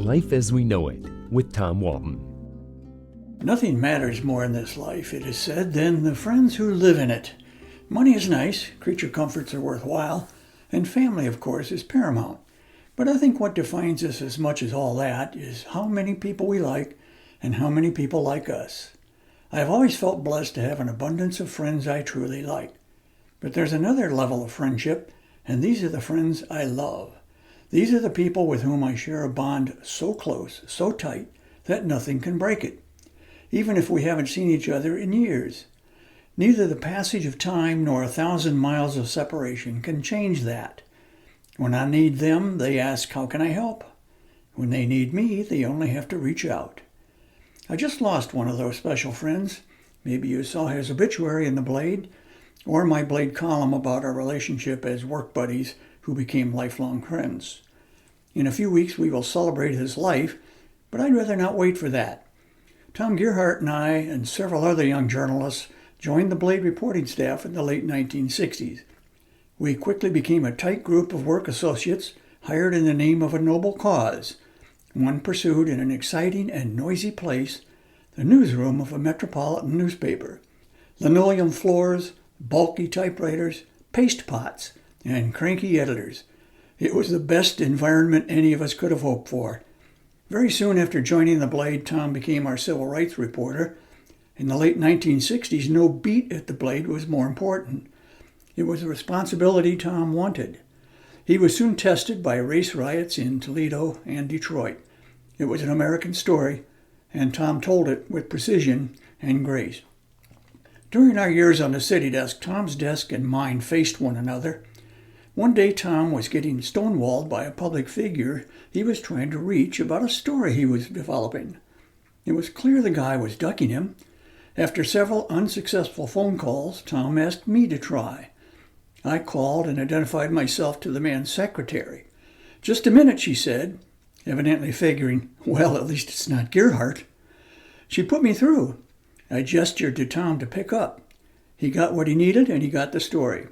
Life as We Know It with Tom Walton. Nothing matters more in this life, it is said, than the friends who live in it. Money is nice, creature comforts are worthwhile, and family, of course, is paramount. But I think what defines us as much as all that is how many people we like and how many people like us. I have always felt blessed to have an abundance of friends I truly like. But there's another level of friendship, and these are the friends I love. These are the people with whom I share a bond so close, so tight, that nothing can break it, even if we haven't seen each other in years. Neither the passage of time nor 1,000 miles of separation can change that. When I need them, they ask, "How can I help?" When they need me, they only have to reach out. I just lost one of those special friends. Maybe you saw his obituary in the Blade, or my Blade column about our relationship as work buddies who became lifelong friends. In a few weeks we will celebrate his life, but I'd rather not wait for that. Tom Gerhardt and I and several other young journalists joined the Blade reporting staff in the late 1960s. We quickly became a tight group of work associates hired in the name of a noble cause, one pursued in an exciting and noisy place, the newsroom of a metropolitan newspaper. Linoleum floors, bulky typewriters, paste pots, and cranky editors. It was the best environment any of us could have hoped for. Very soon after joining the Blade, Tom became our civil rights reporter. In the late 1960s, no beat at the Blade was more important. It was a responsibility Tom wanted. He was soon tested by race riots in Toledo and Detroit. It was an American story, and Tom told it with precision and grace. During our years on the city desk, Tom's desk and mine faced one another. One day Tom was getting stonewalled by a public figure he was trying to reach about a story he was developing. It was clear the guy was ducking him. After several unsuccessful phone calls, Tom asked me to try. I called and identified myself to the man's secretary. "Just a minute," she said, evidently figuring, well, at least it's not Gerhardt. She put me through. I gestured to Tom to pick up. He got what he needed, and he got the story.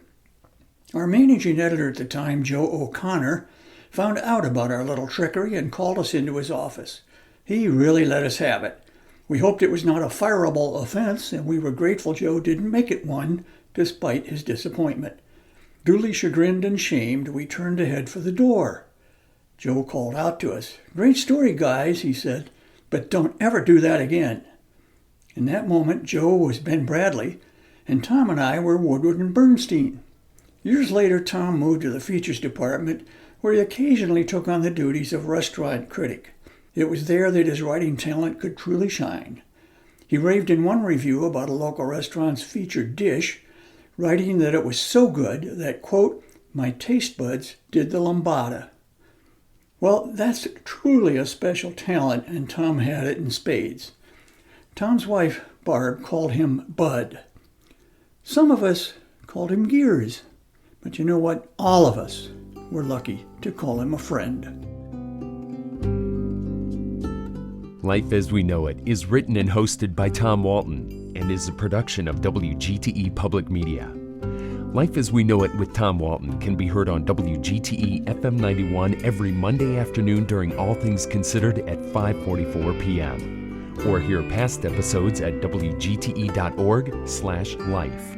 Our managing editor at the time, Joe O'Connor, found out about our little trickery and called us into his office. He really let us have it. We hoped it was not a fireable offense, and we were grateful Joe didn't make it one, despite his disappointment. Duly chagrined and shamed, we turned to head for the door. Joe called out to us. "Great story, guys," he said, "but don't ever do that again." In that moment, Joe was Ben Bradley, and Tom and I were Woodward and Bernstein. Years later, Tom moved to the features department, where he occasionally took on the duties of restaurant critic. It was there that his writing talent could truly shine. He raved in one review about a local restaurant's featured dish, writing that it was so good that, quote, "my taste buds did the lambada." Well, that's truly a special talent, and Tom had it in spades. Tom's wife, Barb, called him Bud. Some of us called him Gears. But you know what? All of us were lucky to call him a friend. Life as We Know It is written and hosted by Tom Walton and is a production of WGTE Public Media. Life as We Know It with Tom Walton can be heard on WGTE FM 91 every Monday afternoon during All Things Considered at 5:44 p.m. or hear past episodes at wgte.org/life.